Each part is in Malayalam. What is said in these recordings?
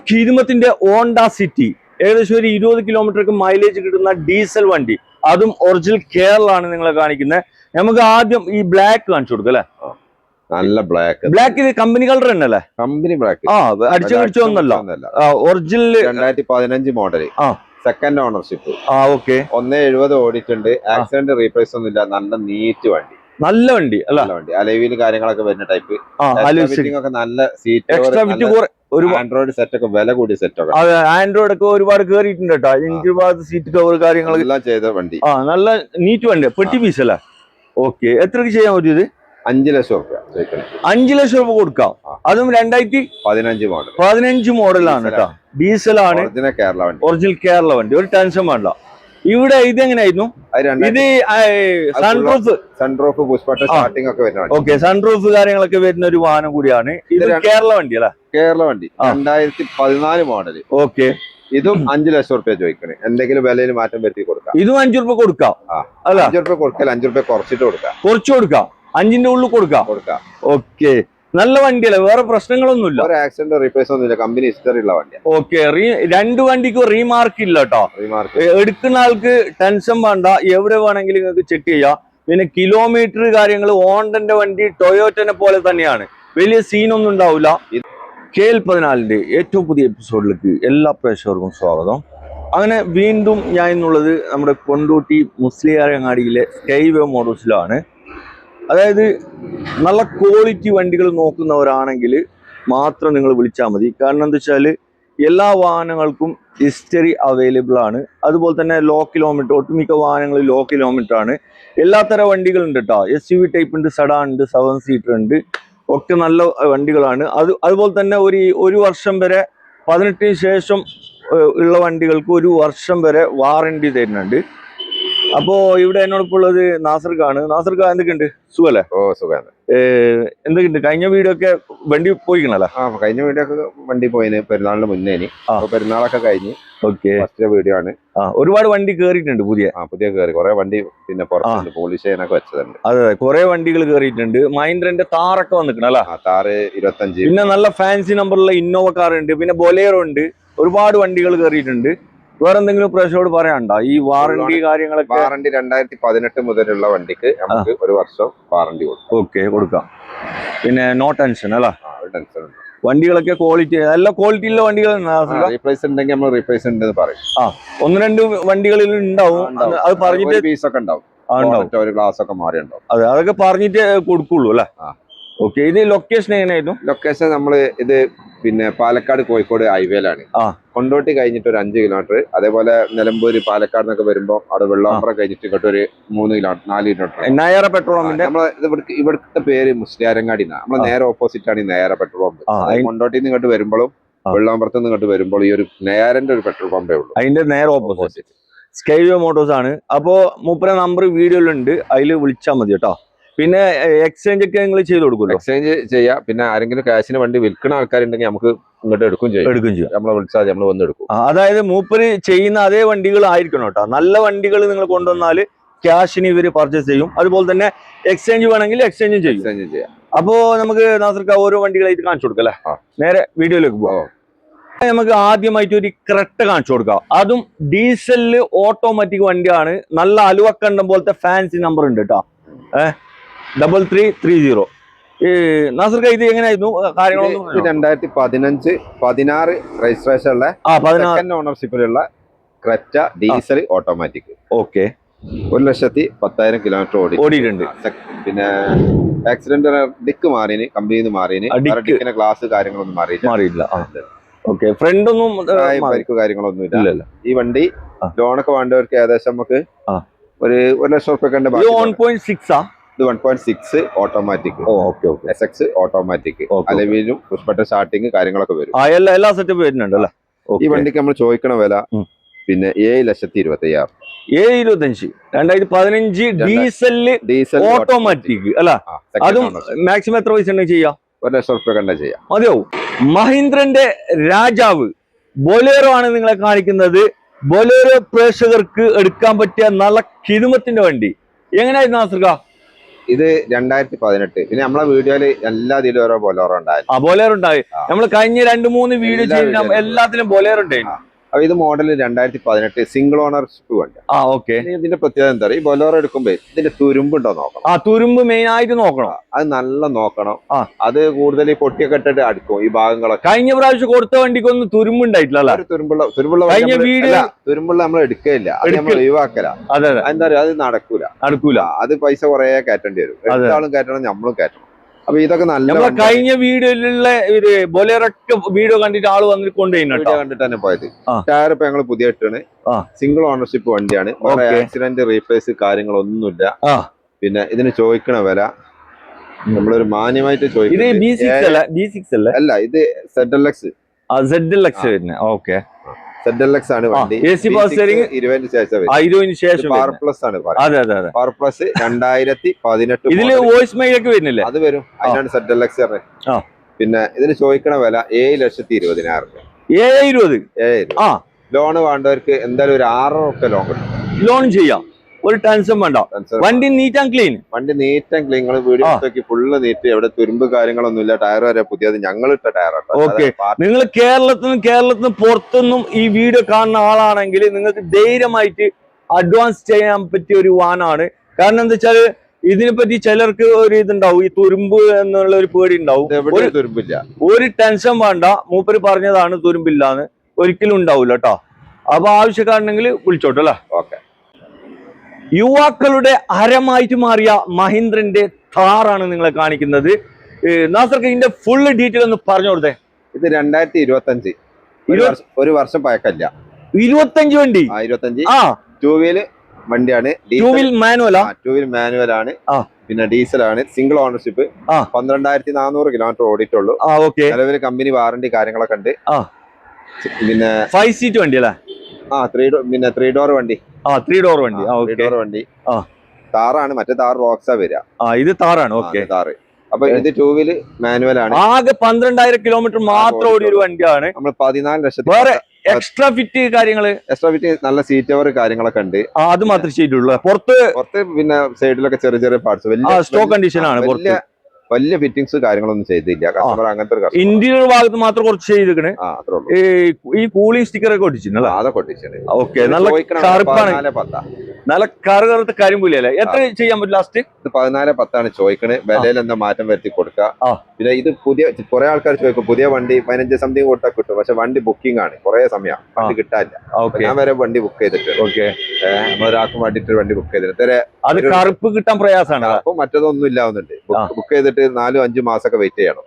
കിരുമത്തിന്റെ ഹോണ്ട സിറ്റി ഏകദേശം ഒരു 20 കിലോമീറ്റർക്ക് മൈലേജ് കിട്ടുന്ന ഡീസൽ വണ്ടി, അതും ഒറിജിനൽ കേരളാണ് നിങ്ങളെ കാണിക്കുന്നത്. നമുക്ക് ആദ്യം ഈ ബ്ലാക്ക് കാണിച്ചു കൊടുക്കും അല്ലെ. നല്ല ബ്ലാക്ക് കമ്പനി കളർ തന്നെ അല്ലേ? Company black. അടിച്ചൊന്നല്ല, original 2015 model, second ownership. Okay. 170 ഓടിയിട്ടുണ്ട്. ആക്സിഡന്റ് റീപ്ലേസ് ഒന്നും ഇല്ല. നല്ല നീറ്റ് വണ്ടി, നല്ല വണ്ടി അല്ല. വണ്ടി അലവിൽ കാര്യങ്ങളൊക്കെ വരുന്ന ടൈപ്പ്. നല്ല സീറ്റ്, ആൻഡ്രോയിഡ് സെറ്റ് ഒക്കെ വില കൂടിയ സെറ്റ് ഒക്കെ. ആൻഡ്രോയിഡ് ഒക്കെ ഒരുപാട് കേറിയിട്ടുണ്ട് കേട്ടോ. ഒരുപാട് സീറ്റ് കവർ കാര്യങ്ങളെല്ലാം ചെയ്ത വണ്ടി. നല്ല നീറ്റ് വണ്ടി, പെട്ടി പീസ് അല്ലേ. ഓക്കെ. എത്രക്ക് ചെയ്യാൻ പറ്റും ഇത്? 5 ലക്ഷം രൂപ. 5 ലക്ഷം രൂപ കൊടുക്കാം. അതും 2015 മോഡലാണ് കേട്ടോ. ഡീസലാണ്, ഒറിജിനൽ കേരള വണ്ടി. ഒരു ടെൻഷൻ വേണ്ട. ഇവിടെ ഇതെങ്ങനെയായിരുന്നു? ഇത് സൺറൂഫ് സ്റ്റാർട്ടിംഗ് ഒക്കെ വരുന്ന. ഓക്കെ, സൺറൂഫ് കാര്യങ്ങളൊക്കെ വരുന്ന ഒരു വാഹനം കൂടിയാണ്. ഇത് കേരള വണ്ടി അല്ല? കേരള വണ്ടി, 2014 മോഡൽ. ഓക്കെ. ഇതും 5 ലക്ഷം രൂപ ചോദിക്കണേ. എന്തെങ്കിലും വിലയിൽ മാറ്റം വരുത്തി കൊടുക്കാം. ഇതും 5 രൂപ കൊടുക്കാം. 5 രൂപ കൊടുക്കൽ, 5 രൂപ കുറച്ചിട്ട് കൊടുക്കാം. കുറച്ചു കൊടുക്കാം, 5ന്റെ ഉള്ളിൽ കൊടുക്കാം. ഓക്കെ, നല്ല വണ്ടിയല്ലേ, വേറെ പ്രശ്നങ്ങളൊന്നുമില്ല. ഒരു ആക്സിഡന്റ് റീപ്ലേസ് ഒന്നുമില്ല, കമ്പനി ഹിസ്റ്ററി ഉള്ള വണ്ടിയാണ്. ഓക്കെ. രണ്ട് വണ്ടിക്കും റീമാർക്ക് ഇല്ല കേട്ടോ. എടുക്കുന്ന ആൾക്ക് ടെൻഷൻ വേണ്ട, എവിടെ വേണമെങ്കിലും നിങ്ങൾക്ക് ചെക്ക് ചെയ്യാം. പിന്നെ കിലോമീറ്റർ കാര്യങ്ങൾ ഹോണ്ടന്റെ വണ്ടി ടൊയോറ്റനെ പോലെ തന്നെയാണ്, വലിയ സീനൊന്നും ഉണ്ടാവില്ല. KL14 ഏറ്റവും പുതിയ എപ്പിസോഡിലേക്ക് എല്ലാ പ്രേക്ഷകർക്കും സ്വാഗതം. അങ്ങനെ വീണ്ടും ഞാൻ ഇന്നുള്ളത് നമ്മുടെ കൊണ്ടോട്ടി മുസ്ലിയാരങ്ങാടിയിലെ സ്കൈവേ മോട്ടോഴ്സിലാണ്. അതായത് നല്ല ക്വാളിറ്റി വണ്ടികൾ നോക്കുന്നവരാണെങ്കിൽ മാത്രം നിങ്ങൾ വിളിച്ചാൽ മതി. കാരണം എന്താ വെച്ചാൽ എല്ലാ വാഹനങ്ങൾക്കും ഹിസ്റ്ററി അവൈലബിൾ ആണ്. അതുപോലെ തന്നെ ലോ കിലോമീറ്റർ, ഒട്ടുമിക്ക വാഹനങ്ങൾ ലോ കിലോമീറ്റർ ആണ്. എല്ലാത്തരം വണ്ടികളുണ്ട് കേട്ടോ. SUV ടൈപ്പ് ഉണ്ട്, സെഡാൻ ഉണ്ട്, 7 സീറ്റർ ഉണ്ട്, ഒക്കെ നല്ല വണ്ടികളാണ്. അതുപോലെ തന്നെ ഒരു വർഷം വരെ 18 ശേഷം ഉള്ള വണ്ടികൾക്ക് 1 വർഷം വരെ വാറണ്ടി തരുന്നുണ്ട്. അപ്പോ ഇവിടെ എന്നോടൊപ്പം ഉള്ളത് നാസർക്കാണ്. നാസർക്ക, എന്തൊക്കെയുണ്ട്? സുഖല്ലേ? സുഖമാണ്. എന്തൊക്കെയുണ്ട്? കഴിഞ്ഞ വീഡിയോ ഒക്കെ വണ്ടി പോയിക്കണല്ലോ? കഴിഞ്ഞ വീഡിയോ ഒക്കെ വണ്ടി പോയിന് പെരുന്നാളിന് മുന്നേ. പെരുന്നാളൊക്കെ കഴിഞ്ഞ് ഫസ്റ്റ് വീഡിയോ ആണ്. ഒരുപാട് വണ്ടി കേറിയിട്ടുണ്ട്, പുതിയ കേറി കുറെ വണ്ടി. പിന്നെ പുറത്തുണ്ട്, പോളിഷ് ചെയ്യാനൊക്കെ വെച്ചതുണ്ട്. അതെ, കുറെ വണ്ടികൾ കേറിയിട്ടുണ്ട്. മഹീന്ദ്രന്റെ താറൊക്കെ വന്നിക്കണല്ലോ. താറ് 25. പിന്നെ നല്ല ഫാൻസി നമ്പറുള്ള ഇന്നോവ കാർ ഉണ്ട്, പിന്നെ ബൊലേറോ ഉണ്ട്. ഒരുപാട് വണ്ടികൾ കേറിയിട്ടുണ്ട്. വേറെ എന്തെങ്കിലും പ്രശ്നോട് പറയാനുണ്ടോ? ഈ വാറണ്ടി കാര്യങ്ങളൊക്കെ? വാറണ്ടി 2018 മുതലുള്ള വണ്ടിക്ക് നമുക്ക് 1 വർഷം വാറണ്ടി കൊടുക്കാം. ഓക്കെ, കൊടുക്കാം. പിന്നെ നോ ടെൻഷൻ അല്ല? വണ്ടികളൊക്കെ ക്വാളിറ്റി, നല്ല ക്വാളിറ്റിയുള്ള വണ്ടികൾ. റീപ്ലേസ് ഉണ്ടെങ്കിൽ നമ്മൾ റീപ്ലേസ് ഉണ്ടെന്ന് പറയും. 1-2 വണ്ടികളിൽ ഉണ്ടാവും. അത് പറഞ്ഞിട്ട് പീസൊക്കെ ഉണ്ടാവും, ഒരു ഗ്ലാസ് ഒക്കെ മാറി ഉണ്ടാവും. അതെ, അതൊക്കെ പറഞ്ഞിട്ട് കൊടുക്കുള്ളൂ അല്ലേ? ഓക്കെ. ഇത് ലൊക്കേഷൻ എങ്ങനെയായിരുന്നു? ലൊക്കേഷൻ നമ്മള് ഇത് പിന്നെ പാലക്കാട് കോഴിക്കോട് ഹൈവേയിലാണ്. കൊണ്ടോട്ടി കഴിഞ്ഞിട്ട് ഒരു 5 കിലോമീറ്റർ. അതേപോലെ നിലമ്പൂര് പാലക്കാട് നിന്നൊക്കെ വരുമ്പോ അവിടെ വെള്ളാമ്പ്രം കഴിഞ്ഞിട്ട് ഇങ്ങോട്ട് ഒരു 3 കിലോമീറ്റർ 4 കിലോമീറ്റർ. നയറ പെട്രോൾ പമ്പിന്റെ ഇവിടുത്തെ പേര് മുസ്ലിയാരങ്ങാടി. നമ്മളെ നേരെ ഓപ്പോസിറ്റ് ആണ് ഈ നയറ പെട്രോൾ പമ്പ്. കൊണ്ടോട്ടിന്ന് ഇങ്ങോട്ട് വരുമ്പോഴും വെള്ളാമ്പ്രത്ത് നിന്ന് ഇങ്ങോട്ട് വരുമ്പോൾ ഈ ഒരു നേരന്റെ ഒരു പെട്രോൾ പമ്പേ ഉള്ളൂ. അതിന്റെ നേരെ ഓപ്പോസിറ്റ് സ്കൈവേ മോട്ടോഴ്സ് ആണ്. അപ്പോ മൂപ്പര നമ്പർ വീഡിയോയിലുണ്ട്, അതിൽ വിളിച്ചാൽ മതി കേട്ടോ. പിന്നെ എക്സ്ചേഞ്ച് ഒക്കെ നിങ്ങൾ ചെയ്ത് കൊടുക്കുമല്ലോ? എക്സ്ചേഞ്ച് ചെയ്യാം. പിന്നെ ആരെങ്കിലും ക്യാഷിന് വണ്ടി വിൽക്കുന്ന ആൾക്കാരുണ്ടെങ്കിൽ നമുക്ക് ഇങ്ങോട്ട് എടുക്കും ചെയ്യാം. നമ്മളെ വിളിച്ചാൽ നമ്മൾ വന്ന് എടുക്കും. അതായത് മൂപ്പര് ചെയ്യുന്ന അതേ വണ്ടികൾ ആയിരിക്കണം കേട്ടോ. നല്ല വണ്ടികൾ നിങ്ങൾ കൊണ്ടുവന്നാൽ ക്യാഷിന് ഇവര് പർച്ചേസ് ചെയ്യും. അതുപോലെ തന്നെ എക്സ്ചേഞ്ച് വേണമെങ്കിൽ എക്സ്ചേഞ്ചും ചെയ്യാം. അപ്പോ നമുക്ക് നാസർക്ക് ഓരോ വണ്ടികളായിട്ട് കാണിച്ചു കൊടുക്കാം അല്ലേ? നേരെ വീഡിയോയിലേക്ക് പോവാം. നമുക്ക് ആദ്യമായിട്ട് ഒരു ക്രെട്ട കാണിച്ചു കൊടുക്കാം. അതും ഡീസലില് ഓട്ടോമാറ്റിക് വണ്ടിയാണ്. നല്ല അലുവക്കണ്ടം പോലത്തെ ഫാൻസി നമ്പർ ഉണ്ട് കേട്ടോ. 3330. നാസർക്ക, ഇത് എങ്ങനെയായിരുന്നു കാര്യങ്ങളൊന്നും? 2015-16 രജിസ്ട്രേഷൻ ഉള്ള സെക്കൻഡ് ഓണർഷിപ്പിലുള്ള Creta diesel automatic. Okay. 1,10,000 kilometre ഓടിയിട്ടുണ്ട്. പിന്നെ ആക്സിഡന്റ് ഡിക്ക് മാറിന്, കമ്പനിയിൽ നിന്ന് മാറിന്, ഗ്ലാസ് കാര്യങ്ങളൊന്നും മാറിയില്ല. ഓക്കെ. ഫ്രണ്ട് ഒന്നും പരിക്ക് കാര്യങ്ങളൊന്നും ഇല്ല. ഈ വണ്ടി ലോണൊക്കെ വേണ്ടവർക്ക് ഏകദേശം നമുക്ക് ഒരു 1 ലക്ഷം റുപ്യ. 1.6 ഓട്ടോമാറ്റിക്. SX automatic. അലവിലും പുഷ്പട്ട സ്റ്റാർട്ടിങ് കാര്യങ്ങളൊക്കെ വരും. എല്ലാ സെറ്റപ്പ് വരുന്നുണ്ടല്ലേ? ഈ വണ്ടിക്ക് നമ്മൾ ചോദിക്കണ വില പിന്നെ 7,25,000. 7,25. 2015 ഡീസൽ ഓട്ടോമാറ്റിക് അല്ല? അതും മാക്സിമം എത്ര പൈസ ഉണ്ടെങ്കിൽ ചെയ്യാം? 1 ലക്ഷം റുപ്യ കണ്ട ചെയ്യാം, മതിയാവും. മഹീന്ദ്രന്റെ രാജാവ് ബൊലേറോ ആണ് നിങ്ങളെ കാണിക്കുന്നത്. ബൊലേറോ പ്രേക്ഷകർക്ക് എടുക്കാൻ പറ്റിയ നല്ല കിരുമത്തിന്റെ വണ്ടി. എങ്ങനെയായിരുന്നു നാസർക്ക? ഇത് 2018. പിന്നെ നമ്മളെ വീഡിയോയില് എല്ലാ ഇതിലും ഓരോ ബൊലേറോ ഉണ്ടായിരുന്നു. ബൊലേറോ ഉണ്ടായി. നമ്മൾ കഴിഞ്ഞ 2-3 വീഡിയോ ചെയ്ത് എല്ലാത്തിലും ബൊലേറോ ഉണ്ടായിരുന്നു. അപ്പൊ ഇത് മോഡൽ 2018 സിംഗിൾ ഓണർഷിപ്പ് വണ്ടി. ഓക്കെ. ഇതിന്റെ പ്രത്യേകത എന്താ പറയുക, ഈ ബൊലേറോ എടുക്കുമ്പോ ഇതിന്റെ തുരുമ്പുണ്ടോ നോക്കണം. തുരുമ്പ് മെയിൻ ആയിട്ട് നോക്കണം. അത് നല്ല നോക്കണം. അത് കൂടുതൽ പൊട്ടിയൊക്കെ ഇട്ടിട്ട് അടിക്കും ഈ ഭാഗങ്ങളൊക്കെ. കഴിഞ്ഞ പ്രാവശ്യം കൊടുത്ത വണ്ടിക്കൊന്നും തുരുമ്പുണ്ടായിട്ടില്ല. തുരുമ്പുള്ള നമ്മൾ എടുക്കുകയില്ല, അത് നമ്മൾ ഒഴിവാക്കല. എന്താ പറയുക, അത് നടക്കൂല. അത് പൈസ കുറെ കയറ്റേണ്ടി വരും. എടുത്താളും കയറ്റണം, നമ്മളും കയറ്റണം. അപ്പൊ ഇതൊക്കെ നല്ല കഴിഞ്ഞ വീഡിയോയിലുള്ള ബൊലേറൊക്കെ വീഡിയോ കണ്ടിട്ട് ആള് വന്നിട്ട് കണ്ടിട്ട് തന്നെ പോയത്. ടയർ ഇപ്പൊ ഞങ്ങൾ പുതിയ ഇട്ടാണ്. സിംഗിൾ ഓണർഷിപ്പ് വണ്ടിയാണ്. ആക്സിഡന്റ് റീപ്ലേസ് കാര്യങ്ങളൊന്നുമില്ല. പിന്നെ ഇതിന് ചോദിക്കണ വില നമ്മളൊരു മാന്യമായിട്ട് ചോദിക്കുന്നത്. അല്ല, ഇത് ZLX ആണ് വണ്ടി. 20 ശേഷം പവർ പ്ലസ് ആണ്. പവർ പ്ലസ് 2018 ഇതില് വോയിസ് മെയിൽ ഒക്കെ വരുന്നില്ലേ? അത് വരും, അതിനാണ് ZLX. പിന്നെ ഇതിന് ചോദിക്കണ വില 7,20,000. 7,20,000. ലോണ് വേണ്ടവർക്ക് എന്തായാലും ഒരു 6 ഒക്കെ ലോൺ കിട്ടും. ലോൺ ചെയ്യാം, ഒരു ടെൻഷൻ വേണ്ട. വണ്ടി നീറ്റ് ആൻഡ് ക്ലീൻ. നിങ്ങൾ വീഡിയോ ഫുള്ള് നീറ്റ്, എവിടെ തുരുമ്പ് കാര്യങ്ങളൊന്നുമില്ല. ടയർ വരെ പുതിയത് ഞങ്ങളിട്ട ടയറാണ്. ഓക്കെ. നിങ്ങൾ കേരളത്തിന് പുറത്തുനിന്നും ഈ വീഡിയോ കാണുന്ന ആളാണെങ്കിൽ നിങ്ങൾക്ക് ധൈര്യമായിട്ട് അഡ്വാൻസ് ചെയ്യാൻ പറ്റിയ ഒരു വാനാണ്. കാരണം എന്താ വെച്ചാല് ഇതിനെപ്പറ്റി ചിലർക്ക് ഒരു ഇതുണ്ടാവും, ഈ തുരുമ്പ് എന്നുള്ള ഒരു പേടി ഉണ്ടാവും. തുരുമ്പില്ല, ഒരു ടെൻഷൻ വേണ്ട. മൂപ്പര് പറഞ്ഞതാണ് തുരുമ്പില്ലാന്ന്, ഒരിക്കലും ഉണ്ടാവില്ല കേട്ടോ. അപ്പൊ ആവശ്യക്കാരുണ്ടെങ്കിൽ വിളിച്ചോട്ടോ അല്ലേ? ഓക്കെ. യുവാക്കളുടെ ഹരമായിട്ട് മാറിയ മഹീന്ദ്രന്റെ താറാണ് നിങ്ങളെ കാണിക്കുന്നത്. നാസർക്ക് ഇതിന്റെ ഫുൾ ഡീറ്റെയിൽ ഒന്ന് പറഞ്ഞു കൊടുത്തേ. ഇത് 2025, ഒരു വർഷം പഴക്കല്ല. 25 വണ്ടി. 25 ടൂ വീല് വണ്ടിയാണ്. ടൂ വീൽ മാനുവൽ ആണ്. പിന്നെ ഡീസലാണ്. Single ownership. 12,400 കിലോമീറ്റർ ഓടിയിട്ടുള്ളൂ. നിലവിൽ കമ്പനി വാറണ്ടി കാര്യങ്ങളൊക്കെ ഉണ്ട്. പിന്നെ 5 സീറ്റ് വണ്ടി അല്ലേ? 3 ഡോർ വണ്ടി. 3 ഡോർ വണ്ടി. താറാണ്. മറ്റേ താറ് റോക്സാ വരിക. ഇത് താറാണ്. ഓക്കെ. താറ്. അപ്പൊ ഇത് ടൂ വീല് മാനുവൽ ആണ്. ആകെ 12,000 കിലോമീറ്റർ മാത്രം ഓടിയ ഒരു വണ്ടിയാണ്. നമ്മൾ 14 ലക്ഷത്തി. വേറെ എക്സ്ട്രാ ഫിറ്റ് നല്ല സീറ്റ് കവർ കാര്യങ്ങളൊക്കെ ഉണ്ട്. അത് മാത്രമേ ചെയ്തിട്ടുള്ളൂ. പുറത്ത് പിന്നെ സൈഡിലൊക്കെ ചെറിയ പാർട്സ്, സ്റ്റോക്ക് കണ്ടീഷൻ ആണ്. വലിയ ഫിറ്റിംഗ്സ് കാര്യങ്ങളൊന്നും ചെയ്തില്ല. കസ്റ്റമർ അങ്ങനത്തെ ഇന്റീരിയർ ഭാഗത്ത് മാത്രം കുറച്ച് ചെയ്തിരിക്കണ്. ഈ കൂളിംഗ് സ്റ്റിക്കർ ഒക്കെ ഒട്ടിച്ചിട്ടുണ്ടല്ലോ, അതൊക്കെ ഒട്ടിച്ചത്. ഓക്കെ. നല്ല കറുപ്പാണ്, നല്ല കറുകറുത്ത കരിമ്പുലിയല്ലേ? എത്ര ചെയ്യാൻ പറ്റും ലാസ്റ്റ്? ഇത് 14,10 ചോദിക്കണേ. വിലയിൽ എന്താ മാറ്റം വരുത്തി കൊടുക്കുക. പിന്നെ ഇത് പുതിയ കുറെ ആൾക്കാർ ചോദിക്കും, പുതിയ വണ്ടി 15 സംതിങ് കൊടുത്താൽ കിട്ടും. പക്ഷെ വണ്ടി ബുക്കിംഗ് ആണ്, കുറെ സമയം വണ്ടി കിട്ടാനില്ല. ഞാൻ വരെ വണ്ടി ബുക്ക് ചെയ്തിട്ട് ഒരാൾക്ക് വേണ്ടിട്ട് വണ്ടി ബുക്ക് ചെയ്തിട്ട് അത് കറുപ്പ് കിട്ടാൻ പ്രയാസമാണ്. അപ്പൊ മറ്റതൊന്നും ഇല്ലാവുന്നുണ്ട്. ബുക്ക് ചെയ്തിട്ട് 4-5 മാസമൊക്കെ വെയിറ്റ് ചെയ്യണം.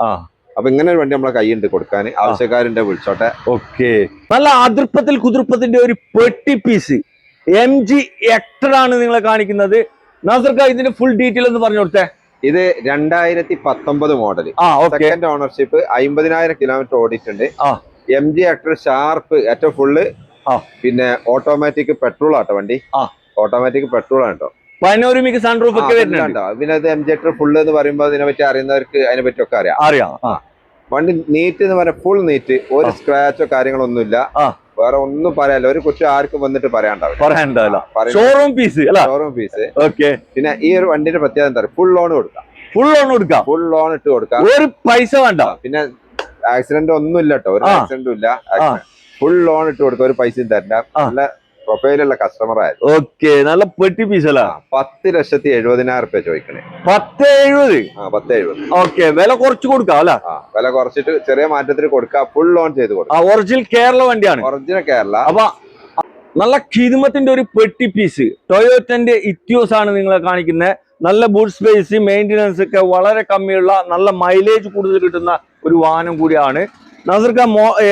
അപ്പൊ ഇങ്ങനെ ഒരു വണ്ടി നമ്മളെ കൈയുണ്ട് കൊടുക്കാൻ. ആവശ്യക്കാരുണ്ട്, വിളിച്ചോട്ടെ. ഓക്കെ. നല്ല അതിർപ്പത്തിൽ കുതിർപ്പത്തിന്റെ ഒരു പെട്ടി പീസ് MG Hector ആണ് നിങ്ങളെ കാണിക്കുന്നത്. നാസർക്ക ഇതിന്റെ ഫുൾ ഡീറ്റെയിൽ ഒന്ന് പറഞ്ഞു കൊടുത്തേ. ഇത് 2019 മോഡൽ. Second ownership. 50,000 കിലോമീറ്റർ ഓടിയിട്ടുണ്ട്. MG Hector ഷാർപ്പ് ഏറ്റവും ഫുള്ള്. പിന്നെ ഓട്ടോമാറ്റിക് പെട്രോൾ ആട്ടോ വണ്ടി. ഓട്ടോമാറ്റിക് പെട്രോൾ ആണ് കേട്ടോ. പനോരമിക് സൺറൂഫ് ഒക്കെ വരുന്നുണ്ട്. പിന്നെ അത് MG Hector ഫുള്ള് എന്ന് പറയുമ്പോൾ അതിനെ പറ്റി അറിയുന്നവർക്ക് അതിനെ പറ്റിയൊക്കെ അറിയാം. വണ്ടി നീറ്റ് എന്ന് പറഞ്ഞാൽ ഫുൾ നീറ്റ്, ഒരു സ്ക്രാച്ചോ കാര്യങ്ങളൊന്നുമില്ല. വേറെ ഒന്നും പറയാനില്ല. ഒരു കുറ്റം ആർക്കും വന്നിട്ട് പറയാനുണ്ടാവില്ല. Showroom piece. പിന്നെ ഈ ഒരു വണ്ടിന്റെ പ്രത്യേകത എന്താ പറയുക, ഫുൾ ലോൺ കൊടുക്കാം. ഫുൾ ലോൺ ഇട്ട് കൊടുക്കാം, ഒരു പൈസ വേണ്ട. പിന്നെ ആക്സിഡന്റ് ഒന്നും ഇല്ല കേട്ടോ, ഒരു ആക്സിഡന്റും ഇല്ല. ഫുൾ ലോൺ ഇട്ട് കൊടുക്കാം, ഒരു പൈസയും തരണ്ട. നല്ല പ്രൊഫൈലുള്ള കസ്റ്റമർ ആയിരുന്നു. ഓക്കെ. നല്ല പെട്ടി പീസ് അല്ല. 10,70,000 രൂപ ചോദിക്കണേ. 10,70,000. ഓക്കെ. വില കുറച്ച് കൊടുക്കാം അല്ല? വില കുറച്ചിട്ട് ചെറിയ മാറ്റത്തിൽ കൊടുക്കാം. ഫുൾ ലോൺ ചെയ്ത് കൊടുക്കാം. ഒറിജിനൽ കേരള വണ്ടിയാണ്. ഒറിജിനൽ കേരള. അപ്പൊ നല്ല ഖിദ്മത്തിന്റെ ഒരു പെട്ടി പീസ് ടൊയോറ്റന്റെ ഇറ്റിയോസ് ആണ് നിങ്ങളെ കാണിക്കുന്നത്. നല്ല ബൂട്ട് സ്പേസ്, മെയിൻ്റെനൻസ് ഒക്കെ വളരെ കമ്മിയുള്ള, നല്ല മൈലേജ് കൂടുതൽ കിട്ടുന്ന ഒരു വാഹനം കൂടിയാണ്. നാസർക്ക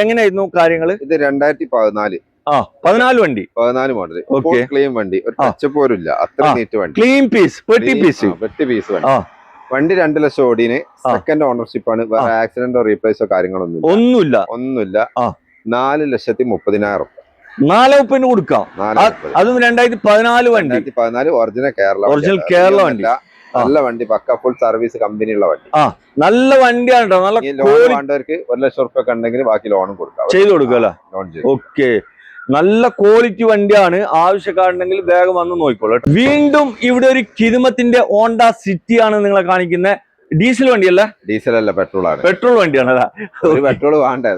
എങ്ങനെയായിരുന്നു കാര്യങ്ങൾ? ഇത് 2014 14 വണ്ടി. 14 മോഡൽ. ക്ലീൻ വണ്ടി, ഒരു ടച്ച് പോലും ഇല്ല. അത്ര നീറ്റ് വണ്ടി. ക്ലീൻ പീസ്, പെട്ടി പീസ് വണ്ടി. വണ്ടി 2 ലക്ഷം ഓടിന്. സെക്കൻഡ് ഓണർഷിപ്പ് ആണ്. വേറെ ആക്സിഡന്റോ റീപ്ലേസോ കാര്യങ്ങളൊന്നുമില്ല. 4,30,000. 4,30,000 കൊടുക്കാം. അതും 2014 വണ്ടി. 2014 ഒറിജിനൽ കേരള വണ്ടി. നല്ല വണ്ടി, പക്ക ഫുൾ സർവീസ് കമ്പനിയുള്ള വണ്ടി. നല്ല വണ്ടിയാണ് കേട്ടോ. നല്ല ലോൺ വേണ്ടവർക്ക് 1 ലക്ഷം റുപ്യ ഉണ്ടെങ്കിൽ ബാക്കി ലോണും കൊടുക്കാം, ചെയ്ത് കൊടുക്കാം. ഓക്കെ. നല്ല ക്വാളിറ്റി വണ്ടിയാണ്. ആവശ്യക്കാരുണ്ടെങ്കിൽ വേഗം വന്ന് നോക്കിക്കോളൂ. വീണ്ടും ഇവിടെ ഒരു കിരുമത്തിന്റെ ഹോണ്ട സിറ്റി ആണ് നിങ്ങളെ കാണിക്കുന്നത്. ഡീസൽ വണ്ടിയല്ല? ഡീസൽ അല്ല, പെട്രോൾ ആണ്. പെട്രോൾ വണ്ടിയാണ്. ഒരു പെട്രോൾ വേണ്ടേ?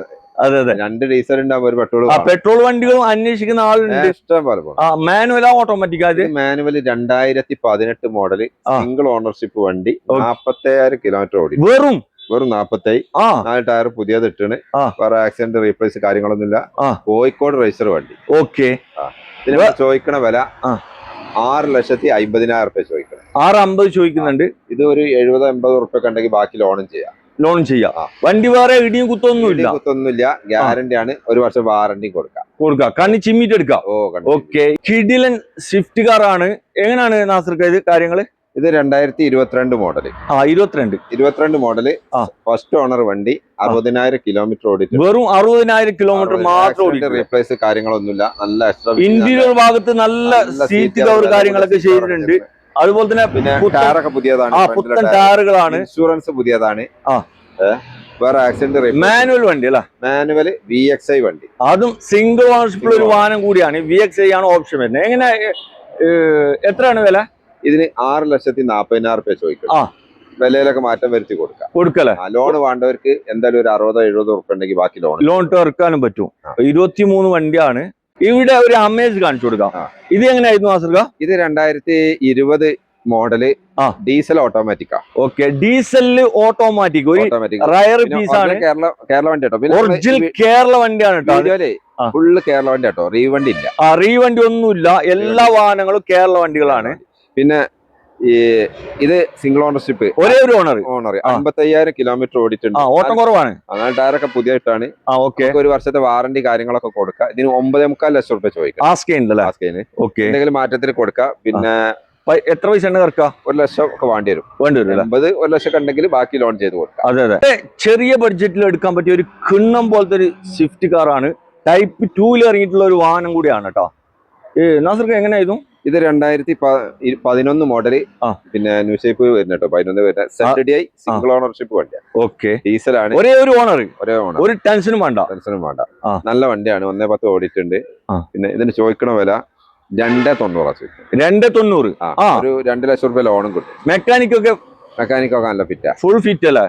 അതെ അതെ, 2 ഡീസൽ ഉണ്ടാവും, ഒരു പെട്രോൾ. പെട്രോൾ വണ്ടികളും അന്വേഷിക്കുന്ന ആളുണ്ട് ഇഷ്ടം പോലെ. Manual automatic? അത് മാനുവൽ 2018 മോഡല്, സിംഗിൾ ഓണർഷിപ്പ് വണ്ടി, 47,000 കിലോമീറ്റർ ഓടി. വെറും 47. 4 ടയർ പുതിയത് ഇട്ടാണ്. വേറെ ആക്സിഡന്റ് റീപ്ലേസ് കാര്യങ്ങളൊന്നുമില്ല. കോഴിക്കോട് രജിസ്റ്റർ വണ്ടി. ഓക്കെ. ഇതിന് ചോദിക്കണ വില 6,50,000 രൂപ ചോദിക്കണം. 650 ചോദിക്കുന്നുണ്ട്. ഇത് ഒരു 70-80 ഉറുപ്പ്യ ഉണ്ടെങ്കിൽ ബാക്കി ലോണും ചെയ്യാം. വണ്ടി വേറെ ഇടിയും കുത്തൊന്നുമില്ല. ഗ്യാരണ്ടി ആണ്. 1 വർഷം വാറണ്ടി കൊടുക്കാം. കണ്ണി ചിമ്മിട്ട് എടുക്കാം. ഓക്കെ. കിഡിലൻ സ്വിഫ്റ്റ് കാർ ആണ്. എങ്ങനെയാണ് നാസർക്ക് ഇത് കാര്യങ്ങള്? ഇത് 2022 മോഡല്. 22 മോഡല്. ഫസ്റ്റ് ഓണർ വണ്ടി. 60,000 കിലോമീറ്റർ ഓടിച്ചു. വെറും 60,000 കിലോമീറ്റർ മാത്രം. റീപ്ലേസ് കാര്യങ്ങളൊന്നുമില്ല. നല്ല എക്സ്ട്രാ ഇന്റീരിയർ ഭാഗത്ത് നല്ല സീറ്റ് കവർ കാര്യങ്ങളൊക്കെ ചെയ്തിട്ടുണ്ട്. അതുപോലെ തന്നെ പിന്നെ ടയറൊക്കെ പുതിയതാണ്. പുത്തൻ ടയറുകളാണ്. ഇൻഷുറൻസ് പുതിയതാണ്. വേറെ ആക്സിഡന്റ് മാനുവൽ വണ്ടി അല്ല? മാനുവൽ VXI വണ്ടി. അതും സിംഗിൾ ഓണർഷിപ്പിൽ ഒരു വാഹനം കൂടിയാണ്. VXI ആണ് ഓപ്ഷൻ വരുന്നത്. എങ്ങനെ എത്രയാണ് വില? ഇതിന് 6,40,000 രൂപ ചോദിക്കണം. വിലയിലൊക്കെ മാറ്റം വരുത്തി കൊടുക്കാം. ലോൺ വേണ്ടവർക്ക് എന്തായാലും ഒരു 60-70 ഉറുപ്പ്യ ഉണ്ടെങ്കിൽ ബാക്കി ലോൺ ഇറക്കാനും പറ്റും. 23 വണ്ടിയാണ്. ഇവിടെ ഒരു അമേസ് കാണിച്ചു കൊടുക്കാം. ഇത് എങ്ങനെയായിരുന്നു ആസർഗ? ഇത് 2020 മോഡല് ഡീസൽ ഓട്ടോമാറ്റിക്കാ. ഓക്കെ. ഡീസലില് ഓട്ടോമാറ്റിക് ഒരു റയർ പീസ് ആണ്. കേരള വണ്ടി കേട്ടോ. ഒറിജിനൽ കേരള വണ്ടിയാണ് കേട്ടോ. ഫുള്ള് കേരള വണ്ടി കേട്ടോ. റീവണ്ടി ഇല്ല. റീവണ്ടി ഒന്നുമില്ല. എല്ലാ വാഹനങ്ങളും കേരള വണ്ടികളാണ്. പിന്നെ ഇത് സിംഗിൾ ഓണർഷിപ്പ്. ഒരേ ഒരു ഓണർ. 55,000 കിലോമീറ്റർ ഓടിയിട്ടുണ്ട്. ഓട്ടം കുറവാണ്. അങ്ങനെ ടയറൊക്കെ പുതിയതായിട്ടാണ്. 1 വർഷത്തെ വാറണ്ടി കാര്യങ്ങളൊക്കെ കൊടുക്കാം. ഇതിന് 9.25 ലക്ഷം രൂപ ചോദിക്കാം. എന്തെങ്കിലും മാറ്റത്തിൽ കൊടുക്കാം. പിന്നെ എത്ര പൈസ ഉണ്ട് കറക്ക? 1 ലക്ഷം ഒക്കെ വേണ്ടി വരും. 1 ലക്ഷം ഒക്കെ ഉണ്ടെങ്കിൽ ബാക്കി ലോൺ ചെയ്ത് കൊടുക്കാം. അതെ. ചെറിയ ബഡ്ജറ്റിൽ എടുക്കാൻ പറ്റിയ ഒരു കിണ്ണം പോലത്തെ ഒരു സ്വിഫ്റ്റ് കാറാണ്. ടൈപ്പ് 2 ഇറങ്ങിയിട്ടുള്ള ഒരു വാഹനം കൂടിയാണ് കേട്ടോ. നാസർക്ക് എങ്ങനെയായിരുന്നു? ഇത് 2011 മോഡല്. പിന്നെ ന്യൂ ഷേപ്പ് വരുന്ന കേട്ടോ. 11 വരുന്ന ZDI സിംഗിൾ ഓണർഷിപ്പ് വണ്ടിയാണ്. ഓക്കെ. ഡീസലാണ്. ഒരേ ഒരു ഓണർ. ഒരു ടെൻഷനും വേണ്ട. നല്ല വണ്ടിയാണ്. 110 ഓടിയിട്ടുണ്ട്. പിന്നെ ഇതിന് ചോദിക്കണ വില 290. 290. ഒരു 2 ലക്ഷം രൂപ ലോണും കിട്ടും. മെക്കാനിക്കൊക്കെ നല്ല ഫിറ്റാ. ഫുൾ ഫിറ്റ് അല്ലേ?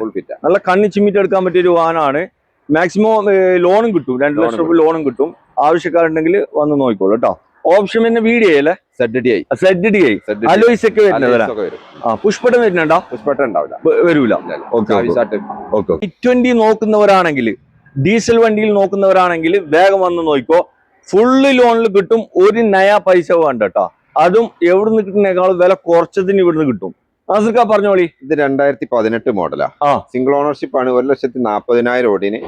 നല്ല കണ്ണി ചിമ്മിട്ട് എടുക്കാൻ പറ്റിയ ഒരു വാഹനമാണ്. മാക്സിമം ലോണും കിട്ടും. 2 ലക്ഷം രൂപ ലോണും കിട്ടും. ആവശ്യക്കാരുണ്ടെങ്കിൽ വന്ന് നോക്കിക്കോളൂ കേട്ടോ. ഓപ്ഷൻ പിന്നെ വീഡിയോ അല്ലേ? ZDI അലോയ്സ് ഒക്കെ വരുന്നത്. പുഷ്പട്ടം വരുന്നുണ്ടോ? പുഷ്പട്ടം ഉണ്ടാവില്ല, വരൂല. I20 നോക്കുന്നവരാണെങ്കിൽ, ഡീസൽ വണ്ടിയിൽ നോക്കുന്നവരാണെങ്കിൽ വേഗം വന്ന് നോക്കിക്കോ. ഫുള്ള് ലോണിൽ കിട്ടും. ഒരു നയാ പൈസ വേണ്ട കേട്ടോ. അതും എവിടെ നിന്ന് കിട്ടുന്നേക്കാളും വില കുറച്ചതിന് ഇവിടുന്ന് കിട്ടും. നാസർക്ക പറഞ്ഞോളി. ഇത് 2018 മോഡലാ. സിംഗിൾ ഓണർഷിപ്പ് ആണ്. 1,40,000 ഓടിന്.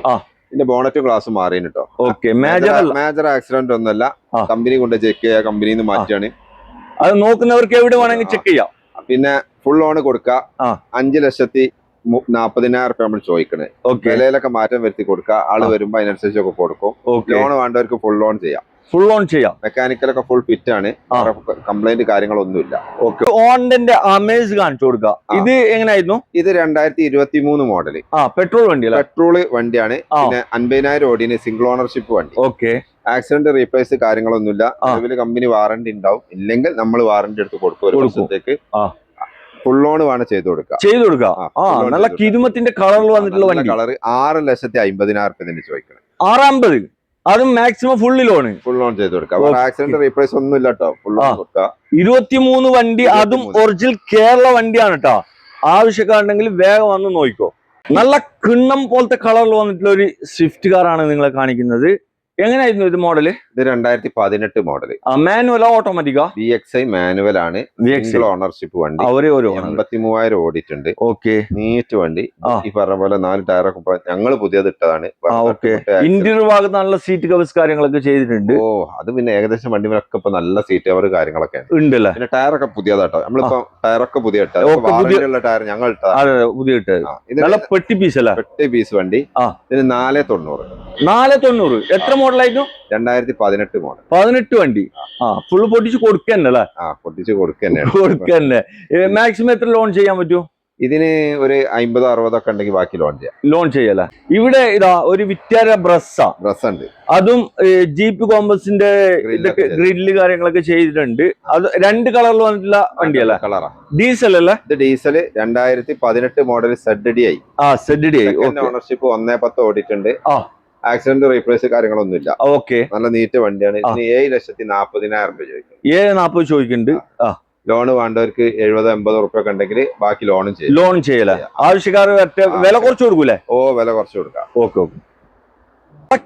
ഇതിന്റെ ബോണറ്റ് ഗ്ലാസ് മാറിന് കേട്ടോ. ഓക്കെ. മേജർ ആക്സിഡന്റ് ഒന്നല്ല. കമ്പനി കൊണ്ട് ചെക്ക് ചെയ്യാം. കമ്പനിന്ന് മാറ്റിയാണ്. അത് നോക്കുന്നവർക്ക് എവിടെ വേണമെങ്കിൽ ചെക്ക് ചെയ്യാം. പിന്നെ ഫുൾ ലോൺ കൊടുക്കാം. 5,40,000 രൂപ നമ്മൾ ചോദിക്കണേ. വിലയിലൊക്കെ മാറ്റം വരുത്തി കൊടുക്കുക. ആള് വരുമ്പോ അതിനനുസരിച്ചൊക്കെ കൊടുക്കും. ലോൺ വേണ്ടവർക്ക് ഫുൾ ലോൺ ചെയ്യാം. മെക്കാനിക്കലൊക്കെ ഫുൾ ഫിറ്റ് ആണ്. കംപ്ലൈന്റ് കാര്യങ്ങളൊന്നുമില്ല. ഹോണ്ടന്റെ അമേസ് കാണിച്ചു കൊടുക്കുക. ഇത് എങ്ങനെയായിരുന്നു? ഇത് 2023 മോഡല്. പെട്രോൾ വണ്ടിയല്ല? പെട്രോൾ വണ്ടിയാണ്. പിന്നെ 50,000 ഓടിന്. സിംഗിൾ ഓണർഷിപ്പ് വണ്ടി. ഓക്കെ. ആക്സിഡന്റ് റീപ്ലേസ് കാര്യങ്ങളൊന്നുമില്ല. നിലവിൽ കമ്പനി വാറണ്ടി ഉണ്ടാവും. ഇല്ലെങ്കിൽ നമ്മൾ വാറണ്ടി എടുത്ത് കൊടുക്കും. ഒരു വർഷത്തേക്ക് ഫുൾ ലോൺ വേണം ചെയ്ത് കൊടുക്കുക. നല്ല കിരുമത്തിന്റെ കളറിൽ വന്നിട്ടുള്ള വണ്ടി. കളർ 6,50,000 രൂപ ചോദിക്കണം. 650. അതും മാക്സിമം ഫുൾ ലോൺ ചെയ്ത് കൊടുക്കാം. ആക്സിഡന്റ് റീപ്ലേസ് ഒന്നും ഇല്ല കേട്ടോ. ഫുൾ ലോൺ കൊടുക്കാം. 23 വണ്ടി. അതും ഒറിജിനൽ കേരള വണ്ടിയാണ് കേട്ടോ. ആവശ്യക്കാരുണ്ടെങ്കിൽ വേഗം വന്ന് നോക്കിക്കോ. നല്ല കിണ്ണം പോലത്തെ കളറിൽ വന്നിട്ടുള്ള ഒരു സ്വിഫ്റ്റ് കാറാണ് നിങ്ങളെ കാണിക്കുന്നത്. എങ്ങനെയായിരുന്നു ഇത് മോഡല്? ഇത് 2018 മോഡല്. മാനുവലോ ഓട്ടോമാറ്റിക്കാ? VXI മാനുവൽ ആണ്. സിംഗിൾ ഓണർഷിപ്പ് വണ്ടി. 83,000 ഓടിയിട്ടുണ്ട്. ഓക്കെ. നീറ്റ് വണ്ടി. ഈ പറഞ്ഞ പോലെ 4 ടയറൊക്കെ ഞങ്ങൾ പുതിയത് ഇട്ടതാണ്. ഇന്റീരിയർ ഭാഗത്ത് നല്ല സീറ്റ് കവേഴ്സ് കാര്യങ്ങളൊക്കെ ചെയ്തിട്ടുണ്ട്. അത് പിന്നെ ഏകദേശം വണ്ടികളൊക്കെ ഇപ്പൊ നല്ല സീറ്റ് കവർ കാര്യങ്ങളൊക്കെ ഉണ്ടല്ലേ. പിന്നെ ടയറൊക്കെ പുതിയതാട്ടോ. നമ്മളിപ്പോ ടയറൊക്കെ പുതിയ ടയർ ഞങ്ങൾ പുതിയ പെട്ടി പീസ് അല്ല? പെട്ടി പീസ് വണ്ടി. ഇതിന് 490. 490. എത്ര മോഡലായിരുന്നു? 2018 മോഡൽ. 18 വണ്ടി. ഫുള്ള് പൊട്ടിച്ച് കൊടുക്കന്നെ. പൊട്ടിച്ച് കൊടുക്കന്നെ. മാക്സിമം എത്ര ലോൺ ചെയ്യാൻ പറ്റും? ഇതിന് ഒരു 50-60 ഒക്കെ ഉണ്ടെങ്കിൽ ബാക്കി ലോൺ ചെയ്യല. ഇവിടെ ഇതാ ഒരു വിറ്റാര ബ്രസ് ഉണ്ട്, അതും ജീപ്പ് കോമ്പസിന്റെ ഇതൊക്കെ ഗ്രില്ല് കാര്യങ്ങളൊക്കെ ചെയ്തിട്ടുണ്ട്. അത് 2 കളറിൽ വന്നിട്ടുള്ള വണ്ടിയല്ല, കളറാ. ഡീസൽ അല്ലേ? ഇത് diesel 2018 model ZDI. ZDI ownership 110 ഓടിയിട്ടുണ്ട്. ആക്സിഡന്റ് റീപ്ലേസ് കാര്യങ്ങളൊന്നുമില്ല. ഓക്കെ, നല്ല നീറ്റ് വണ്ടിയാണ്. ഇതിന് 7,40,000 രൂപ ചോദിക്കും. 7,40 ചോദിക്കുന്നുണ്ട്. ലോൺ വേണ്ടവർക്ക് 70-80 റുപ്യ ഒക്കെ ഉണ്ടെങ്കിൽ ബാക്കി ലോൺ ചെയ്യല. ആവശ്യക്കാർ വില കുറച്ച് കൊടുക്കൂലേ? വില കുറച്ച് കൊടുക്കാം. ഓക്കെ.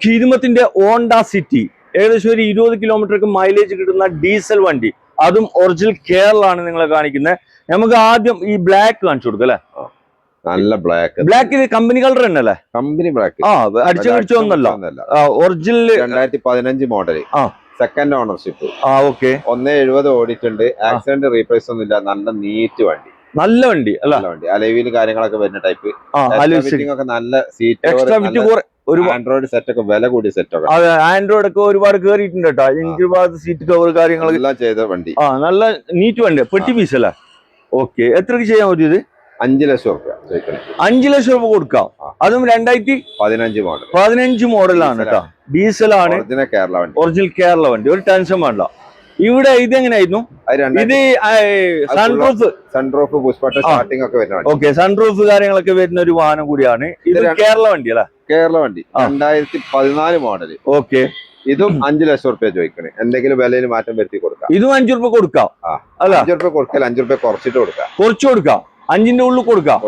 കിരുമത്തിന്റെ ഹോണ്ട സിറ്റി ഏകദേശം ഒരു 20 കിലോമീറ്റർക്ക് മൈലേജ് കിട്ടുന്ന ഡീസൽ വണ്ടി, അതും ഒറിജിനൽ കേരള ആണ് നിങ്ങളെ കാണിക്കുന്നത്. നമുക്ക് ആദ്യം ഈ ബ്ലാക്ക് കാണിച്ചു കൊടുക്കാം അല്ലെ? നല്ല ബ്ലാക്ക് ഇത് കമ്പനി കളർ തന്നെ അല്ലേ? കമ്പനി ബ്ലാക്ക്, അടിച്ചൊന്നല്ല, original 2015 model, second ownership. Okay. 170 ഓടിയിട്ടുണ്ട്. ആക്സിഡന്റ് റീപ്ലേസ് ഒന്നുമില്ല. നല്ല നീറ്റ് വണ്ടി, നല്ല വണ്ടി അല്ല? അലവിൽ കാര്യങ്ങളൊക്കെ വരുന്ന ടൈപ്പ്. ഒക്കെ നല്ല സീറ്റ്, ഒരു ആൻഡ്രോയിഡ് സെറ്റ് ഒക്കെ വില കൂടിയ സെറ്റ് ഒക്കെ. അതെ, ആൻഡ്രോയിഡ് ഒക്കെ ഒരുപാട് കേറിയിട്ടുണ്ട് കേട്ടോ. എനിക്ക് സീറ്റ് കവർ കാര്യങ്ങളെല്ലാം ചെയ്ത വണ്ടി. നല്ല നീറ്റ് വണ്ടി, പെട്ടി പീസ് അല്ലേ? ഓക്കെ. എത്രക്ക് ചെയ്യാൻ പറ്റിയത്? 5 ലക്ഷം റുപ്യ. 5 ലക്ഷം രൂപ കൊടുക്കാം. അതും 2015 മോഡലാണ് കേട്ടോ, ഡീസൽ ആണ്, ഒറിജിനൽ കേരള വണ്ടി. ഒരു ടെൻഷൻ വേണ്ട. ഇവിടെ ഇതെങ്ങനെയായിരുന്നു? ഇത് സൺറൂഫ് സ്റ്റാർട്ടിംഗ് ഒക്കെ വരുന്ന. ഓക്കെ, സൺറൂഫ് കാര്യങ്ങളൊക്കെ വരുന്ന ഒരു വാഹനം കൂടിയാണ്. ഇത് കേരള വണ്ടി അല്ലേ? കേരള വണ്ടി 2014 മോഡൽ. ഓക്കെ. ഇതും 5 ലക്ഷം റുപ്യ ചോദിക്കണേ. എന്തെങ്കിലും വിലയിൽ മാറ്റം വരുത്തി കൊടുക്കാം. ഇതും 5 രൂപ കൊടുക്കാം അല്ല? 5 രൂപ കൊടുക്കൽ, 5 രൂപ കുറച്ചിട്ട് കൊടുക്കാം. 5ന്റെ ഉള്ളിൽ കൊടുക്കാം.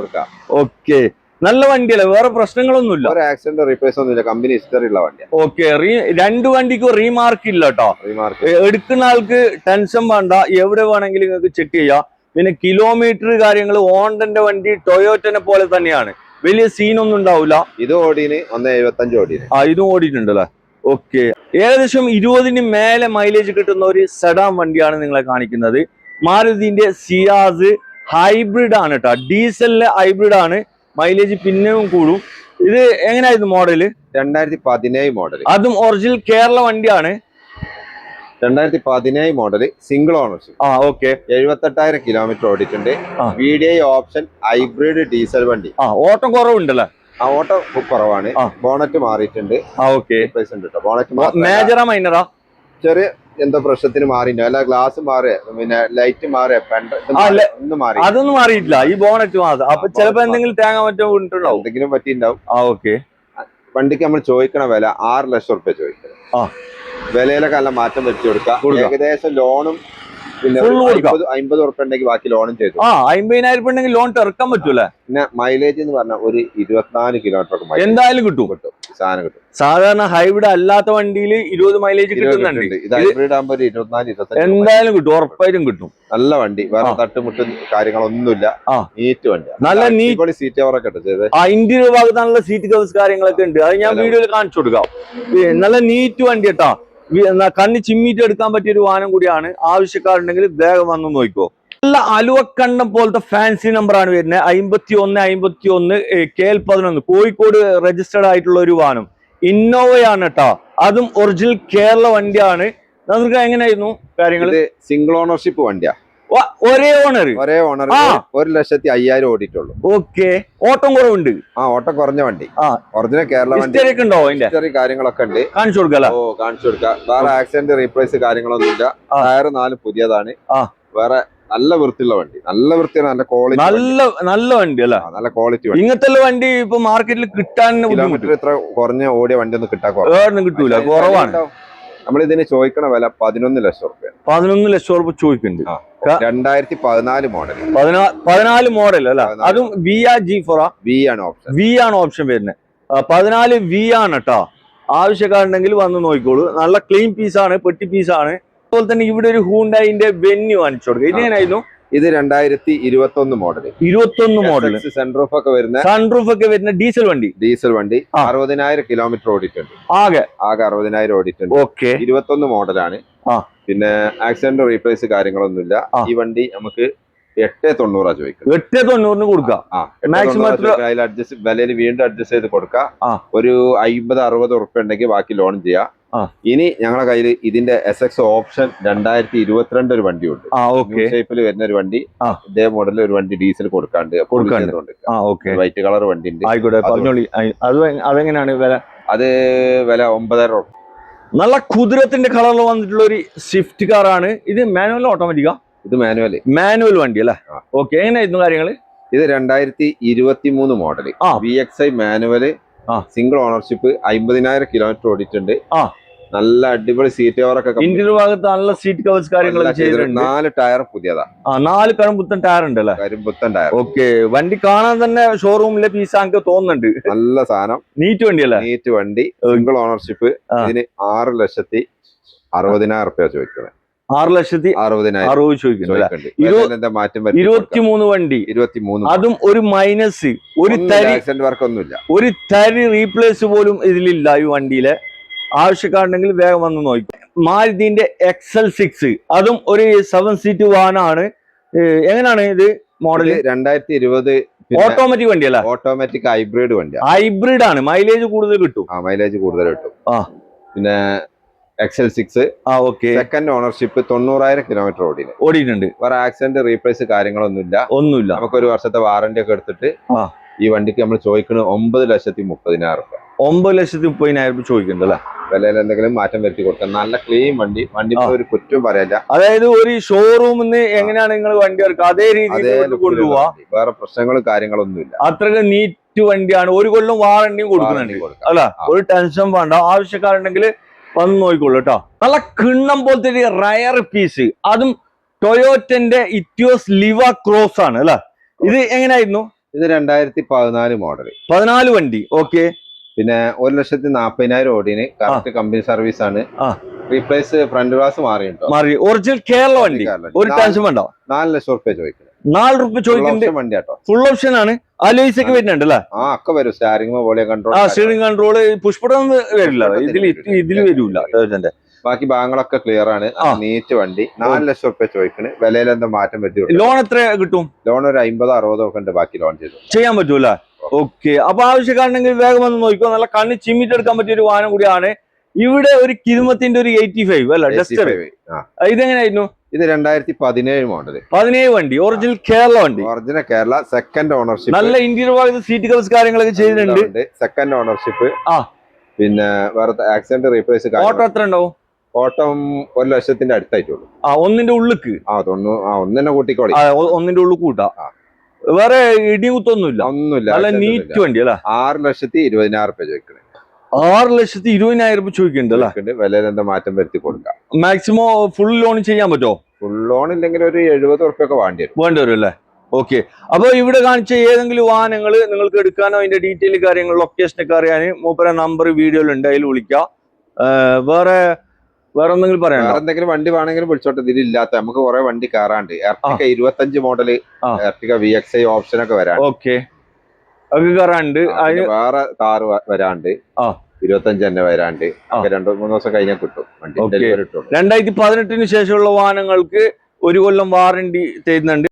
ഓക്കെ, നല്ല വണ്ടിയല്ലേ? വേറെ പ്രശ്നങ്ങളൊന്നുമില്ല, ഒരു ആക്സിഡന്റ് റീപ്ലേസ് ഒന്നുമില്ല. കമ്പനി ഹിസ്റ്ററി ഉള്ള വണ്ടിയാണ്. ഓക്കെ. 2 വണ്ടിക്കും റീമാർക്ക് ഇല്ല കേട്ടോ. എടുക്കുന്ന ആൾക്ക് ടെൻഷൻ വേണ്ട, എവിടെ വേണമെങ്കിലും നിങ്ങൾക്ക് ചെക്ക് ചെയ്യാം. പിന്നെ കിലോമീറ്റർ കാര്യങ്ങൾ ഹോണ്ടന്റെ വണ്ടി ടൊയോറ്റനെ പോലെ തന്നെയാണ്, വലിയ സീനൊന്നും ഉണ്ടാവില്ല. ഇത് ഓടിന് 175 ഓടിന്. ഇതും ഓടിയിട്ടുണ്ടല്ലേ? ഓക്കെ. ഏകദേശം 20ന് മേലെ മൈലേജ് കിട്ടുന്ന ഒരു സെഡാൻ വണ്ടിയാണ് നിങ്ങളെ കാണിക്കുന്നത്. മാരുതിന്റെ സിയാസ് ഹൈബ്രിഡ് ആണ് കേട്ടോ, ഡീസലിലെ ഹൈബ്രിഡ് ആണ്. മൈലേജ് പിന്നെയും കൂടും. ഇത് എങ്ങനെയായിരുന്നു മോഡല്? 2017 മോഡൽ, അതും ഒറിജിനൽ കേരള വണ്ടിയാണ്. 2017 model, single ownership. Okay. 78,000 kilometre ഓടിയിട്ടുണ്ട്. VDI ഓപ്ഷൻ, ഹൈബ്രിഡ് ഡീസൽ വണ്ടി. ഓട്ടം കുറവുണ്ടല്ലേ? ഓട്ടം കുറവാണ്. ബോണറ്റ് മാറിയിട്ടുണ്ട്. ഓക്കെ. ബോണറ്റ് മേജറാ മൈനറാ? ചെറിയ എന്തോ പ്രശ്നത്തിന് മാറിയിട്ടുണ്ട്. അല്ല, ഗ്ലാസ് മാറിയ, പിന്നെ ലൈറ്റ് മാറിയ, ഒന്നും മാറി, അതൊന്നും മാറിയിട്ടില്ല. ഈ ബോണറ്റ് മാത്രം. അപ്പൊ ചിലപ്പോ എന്തെങ്കിലും തേങ്ങ മറ്റോ വീണിട്ടുണ്ടാവും, എന്തെങ്കിലും പറ്റിയിട്ടുണ്ടാവും. ഓക്കെ. വണ്ടിക്ക് നമ്മൾ ചോദിക്കണ വില 6 ലക്ഷം റുപ്യ ചോദിക്കണം. വിലയിലൊക്കെ നല്ല മാറ്റം വെച്ച് കൊടുക്കാം. ഏകദേശം ലോണും പിന്നെ 50 ഉറുപ്പ്യ ഉണ്ടെങ്കിൽ ബാക്കി ലോണും ചെയ്തു. 50,000 ഉണ്ടെങ്കിൽ ലോൺ ഇറക്കാൻ പറ്റൂലേ? പിന്നെ മൈലേജ് എന്ന് പറഞ്ഞാൽ ഒരു 24 കിലോമീറ്റർ ഒക്കെ എന്തായാലും കിട്ടും. സാധനം കിട്ടും. സാധാരണ ഹൈബ്രിഡ് അല്ലാത്ത വണ്ടിയിൽ 20 മൈലേജ് കിട്ടുന്നുണ്ട്. ഇത് ഹൈബ്രിഡ് ആകുമ്പോൾ 24-25 എന്തായാലും കിട്ടും, ഉറപ്പായിട്ടും കിട്ടും. നല്ല വണ്ടി, വേറെ തട്ടുമുട്ടും കാര്യങ്ങളൊന്നുമില്ല. നീറ്റ് വണ്ടി, നല്ല നീറ്റ് സീറ്റ് കവറൊക്കെ ചെയ്ത്. ഇന്റീരിയർ ഭാഗത്താണുള്ള സീറ്റ് കവേഴ്സ് കാര്യങ്ങളൊക്കെ ഉണ്ട്. അത് ഞാൻ വീഡിയോയിൽ കാണിച്ചു കൊടുക്കാം. നല്ല നീറ്റ് വണ്ടി കേട്ടാ, കണ്ണ് ചിമ്മിയിട്ട് എടുക്കാൻ പറ്റിയ ഒരു വാഹനം കൂടിയാണ്. ആവശ്യക്കാരുണ്ടെങ്കിൽ വേഗം വന്നു നോക്കിക്കോ. നല്ല അലുവക്കണ്ടം പോലത്തെ ഫാൻസി നമ്പർ ആണ് വരുന്നത്. 5151 KL11 കോഴിക്കോട് രജിസ്റ്റേർഡ് ആയിട്ടുള്ള ഒരു വാഹനം. ഇന്നോവയാണ് കേട്ടോ, അതും ഒറിജിനൽ കേരള വണ്ടിയാണ്. നമുക്ക് എങ്ങനെയായിരുന്നു കാര്യങ്ങൾ? സിംഗിൾ ഓണർഷിപ്പ് വണ്ടിയാ, ഒരേ ഓണർ 1,05,000 ഓടിയിട്ടുള്ളൂ. ഓക്കെ. ഓട്ടം കുറവുണ്ട്. ഓട്ടം കുറഞ്ഞ വണ്ടി, ഒറിജിനൽ കേരള വണ്ടി. ഉണ്ടോ അതിന്റെ കാര്യങ്ങളൊക്കെ ഉണ്ട്, കാണിച്ചു കൊടുക്കാം. കാണിച്ചു കൊടുക്കാം. വേറെ ആക്സിഡന്റ് റീപ്ലേസ് കാര്യങ്ങളൊന്നും ഇല്ല. ടയർ 4 പുതിയതാണ്. വേറെ നല്ല വൃത്തിയുള്ള വണ്ടി, നല്ല വൃത്തിയാണ്, നല്ല ക്വാളിറ്റി, നല്ല വണ്ടി അല്ല? നല്ല ക്വാളിറ്റി. ഇങ്ങനത്തെ വണ്ടി ഇപ്പൊ മാർക്കറ്റിൽ കിട്ടാൻ കിലോമീറ്റർ ഇത്ര കുറഞ്ഞ ഓടിയ വണ്ടി ഒന്നും കിട്ടൂല, കുറവാണ്. നമ്മൾ ഇതിന് ചോദിക്കണ വില 11 ലക്ഷം റുപ്യ. 11 ലക്ഷം റുപ്യ ചോദിക്കുന്നുണ്ട്. 2014 മോഡൽ. 14 മോഡൽ അല്ല? അതും G4 ആണ് ഓപ്ഷൻ വരുന്നത്. 14 V ആണ് കേട്ടോ. ആവശ്യക്കാരുണ്ടെങ്കിൽ വന്ന് നോക്കിക്കോളൂ. നല്ല ക്ലീൻ പീസാണ്, പെട്ടി പീസാണ്. അതുപോലെ തന്നെ ഇവിടെ ഒരു ഹൂണ്ടായിന്റെ വെന്യൂ കാണിച്ചു കൊടുക്കുക. ഇതെങ്ങനെയായിരുന്നു? ഇത് 2021 മോഡൽ. 21 മോഡൽ, സൺറൂഫ് ഒക്കെ വരുന്ന ഡീസൽ വണ്ടി. 60,000 കിലോമീറ്റർ ഓടിയിട്ടുണ്ട്. ആകെ 60,000 ഓടിയിട്ടുണ്ട്. ഓക്കെ. 21 മോഡലാണ്. പിന്നെ ആക്സിഡന്റ് റീപ്ലേസ് കാര്യങ്ങളൊന്നുമില്ല. ഈ വണ്ടി നമുക്ക് 890 ചോദിക്കും. 890 കൊടുക്കാം. വിലയിൽ വീണ്ടും അഡ്ജസ്റ്റ് ചെയ്ത് കൊടുക്കാം. ഒരു 50-60 ഉറുപ്പ്യ ഉണ്ടെങ്കിൽ ബാക്കി ലോൺ ചെയ്യാം. ഇനി ഞങ്ങളുടെ കയ്യിൽ ഇതിന്റെ SX ഓപ്ഷൻ 2022 ഒരു വണ്ടിയുണ്ട്. ഷേപ്പിൽ വരുന്ന ഒരു വണ്ടി, ഇതേ മോഡലിൽ ഒരു വണ്ടി ഡീസൽ കൊടുക്കാണ്ട് വൈറ്റ് കളർ വണ്ടി ഉണ്ട്. ആയിക്കോട്ടെ, പറഞ്ഞോളി. അതെങ്ങനെയാണ് വില? അത് വില 9,500. നല്ല കുതിരത്തിന്റെ കളറിൽ വന്നിട്ടുള്ള ഒരു സ്വിഫ്റ്റ് കാറാണ് ഇത്. മാനുവൽ ഓട്ടോമാറ്റിക്കാ? ഇത് മാനുവൽ വണ്ടി അല്ലേ? ഓക്കെ, എങ്ങനെയായിരുന്നു കാര്യങ്ങള്? ഇത് 2023 model VXI manual, single ownership, 50,000 kilometre ഓടിയിട്ടുണ്ട്. നല്ല അടിപൊളി സീറ്റ് കവറൊക്കെ ഇന്ത്യയുടെ ഭാഗത്ത് നല്ല സീറ്റ് കവേഴ്സ് കാര്യങ്ങളൊക്കെ ചെയ്തിട്ടുണ്ട്. 4 ടയർ പുതിയതാ. 4 കരുമ്പുത്തൻ ടയർ ഉണ്ട് അല്ലേ? കരിമ്പുത്തൻ ടയർ. ഓക്കെ, വണ്ടി കാണാൻ തന്നെ ഷോറൂമിലെ പീസാക്ക് തോന്നുന്നുണ്ട്. നല്ല സാധനം, നീറ്റ് വണ്ടി അല്ലേ? നീറ്റ് വണ്ടി, സിംഗിൾ ഓണർഷിപ്പ്. ഇതിന് 6,60,000 രൂപ ചോദിക്കുന്നത്. 6,60,000 ചോദിക്കുന്നു. 23 വണ്ടി, 23, അതും ഒരു മൈനസ്, ഒരു തരി റീപ്ലേസ് പോലും ഇതിലില്ല ഈ വണ്ടിയിലെ. ആവശ്യക്കാരുണ്ടെങ്കിൽ വേഗം വന്ന് നോക്കും. മാരുതിന്റെ XL6, അതും ഒരു 7 സീറ്റ് വാഹനമാണ്. എങ്ങനെയാണ് ഇത് മോഡൽ? 2020 ഓട്ടോമാറ്റിക് വണ്ടിയല്ല? ഓട്ടോമാറ്റിക് ഹൈബ്രിഡ് വണ്ടിയാണ്. ഹൈബ്രിഡ് ആണ്, മൈലേജ് കൂടുതൽ കിട്ടും. മൈലേജ് കൂടുതൽ കിട്ടും. പിന്നെ XL6 സെക്കൻഡ് ഓണർഷിപ്പ്, 90,000 കിലോമീറ്റർ ഓടിയിട്ടുണ്ട്. വേറെ ആക്സിഡന്റ്, റീപ്ലേസ് കാര്യങ്ങളൊന്നുമില്ല. നമുക്ക് 1 വർഷത്തെ വാറന്റി ഒക്കെ എടുത്തിട്ട് ഈ വണ്ടിക്ക് നമ്മൾ ചോദിക്കുന്നത് 9,30,000 രൂപ. 9,30,000 രൂപ ചോദിക്കുന്നുണ്ട് അല്ലെ? വിലയിൽ എന്തെങ്കിലും മാറ്റം വരുത്തി കൊടുക്കാം. നല്ല ക്ലീൻ വണ്ടി ഒരു കുറ്റം പറയാനില്ല. അതായത് ഒരു ഷോറൂമിൽ നിന്ന് എങ്ങനെയാണ് നിങ്ങൾ വണ്ടി ഇറക്കുക അതേ രീതിയിൽ കൊണ്ടുപോവാ. വേറെ പ്രശ്നങ്ങളും കാര്യങ്ങളൊന്നുമില്ല. അത്രയ്ക്ക് നീറ്റ് വണ്ടിയാണ്. 1 കൊല്ലം വാറണ്ടിയും കൊടുക്കുന്നുണ്ട് അല്ല? ഒരു ടെൻഷൻ വേണ്ട. ആവശ്യക്കാരുണ്ടെങ്കിൽ വന്ന് നോക്കിക്കോളൂ കേട്ടോ. നല്ല കിണ്ണം പോലത്തെ ഒരു റയർ പീസ്, അതും ടൊയോറ്റന്റെ ഇറ്റിയോസ് ലിവ ക്രോസ് ആണ് അല്ലെ? ഇത് എങ്ങനെയായിരുന്നു? ഇത് 2014 മോഡൽ, 14 വണ്ടി. ഓക്കെ, പിന്നെ 1,40,000 ഓടിന്. കറക്റ്റ് കമ്പനി സർവീസ് ആണ്. റീപ്ലേസ് ഫ്രണ്ട് ഗ്ലാസ് മാറി. ഒറിജിനൽ കേരള വണ്ടി. ഒരു ടെൻഷൻ വേണ്ട. 4,00,000 രൂപ ചോദിക്കുന്നത്. 4 രൂപ ചോദിക്കുന്നുണ്ട്. വണ്ടി കേട്ടോ, ഫുൾ ഓപ്ഷൻ ആണ്. അലോയ്സ് ഒക്കെ വരുന്നുണ്ട് അല്ലേ? ഒക്കെ വരും. സ്റ്റാരിംഗ് പോലെ കൺട്രോൾ, സ്റ്റിയറിംഗ് കൺട്രോൾ, പുഷ്പടം വരില്ല ഇതിൽ വരൂല. ബാക്കി ഭാഗങ്ങളൊക്കെ ക്ലിയർ ആണ്. നീറ്റ് വണ്ടി. 4,00,000 രൂപ ചോദിക്കണ്. വിലയിൽ എന്താ മാറ്റം പറ്റി? ലോൺ എത്ര കിട്ടും? ലോൺ ഒരു 50-60 ഒക്കെ ഉണ്ട്. ബാക്കി ലോൺ ചെയ്യാൻ പറ്റൂല. ഓക്കെ, അപ്പൊ ആവശ്യക്കാരുണ്ടെങ്കിൽ വേഗം വന്ന് നോക്കിക്കോ. നല്ല കണ്ണ് ചിമ്മിട്ട് എടുക്കാൻ പറ്റിയ ഒരു വാഹനം കൂടിയാണ്. ഇവിടെ ഒരു കിരുമത്തിന്റെ ഒരു 85 അല്ല ഡസ്റ്റർ. ഇതെങ്ങനെയായിരുന്നു? ഇത് 2017 മോഡൽ, 17 വണ്ടി. ഒറിജിനൽ കേരള വണ്ടി. Original Kerala, second ownership. നല്ല ഇന്റീരിയർ ഭാഗത്ത് സീറ്റ് കവേഴ്സ് കാര്യങ്ങളൊക്കെ ചെയ്തിട്ടുണ്ട്. Second ownership. പിന്നെ വേറെ ആക്സിഡന്റ്, റീപ്ലേസ്. ഓട്ടോ എത്ര ഉണ്ടാവും? ഓട്ടം 1,00,000 അടുത്തായിട്ടുള്ളൂ. ഒന്നിന്റെ ഉള്ളിക്ക് ഒന്നെ കൂട്ടിക്കോളി. ഒന്നിന്റെ ഉള്ളിൽ കൂട്ടാ. വേറെ ഇടികുത്തൊന്നുമില്ല. നല്ല നീറ്റ് വണ്ടി അല്ല? 6,20,000 രൂപ ചോദിക്കണേ. 6,20,000 രൂപ ചോദിക്കുന്നുണ്ട് അല്ലേ? വിലയിൽ എന്താ മാറ്റം വരുത്തി കൊടുക്കാം. മാക്സിമം ഫുൾ ലോൺ ചെയ്യാൻ പറ്റുമോ? ഫുൾ ലോൺ ഇല്ലെങ്കിൽ ഒരു 70 ഉറുപ്പിക വേണ്ടി വരും അല്ലേ? ഓക്കെ, അപ്പൊ ഇവിടെ കാണിച്ച ഏതെങ്കിലും വാഹനങ്ങൾ നിങ്ങൾക്ക് എടുക്കാനോ അതിന്റെ ഡീറ്റെയിൽ കാര്യങ്ങൾ ലൊക്കേഷനൊക്കെ അറിയാൻ മൂപ്പര നമ്പർ വീഡിയോയിലുണ്ട്, അതിൽ വിളിക്കാം. വേറെ എന്തെങ്കിലും പറയാം? എന്തെങ്കിലും വണ്ടി വേണമെങ്കിലും വിളിച്ചോട്ടെ. ഇതിലില്ലാത്ത നമുക്ക് കുറെ വണ്ടി കയറാണ്ട്. Ertiga 25 model, Ertiga VXI option ഒക്കെ വരാണ്ട്. ഓക്കെ, അത് കയറാണ്ട്. വേറെ കാറ് വരാണ്ട്. 25 തന്നെ വരാണ്ട്. 2-3 ദിവസം കഴിഞ്ഞാൽ കിട്ടും വണ്ടി. 2018 ശേഷമുള്ള വാഹനങ്ങൾക്ക് 1 കൊല്ലം വാറണ്ടി തരുന്നുണ്ട്.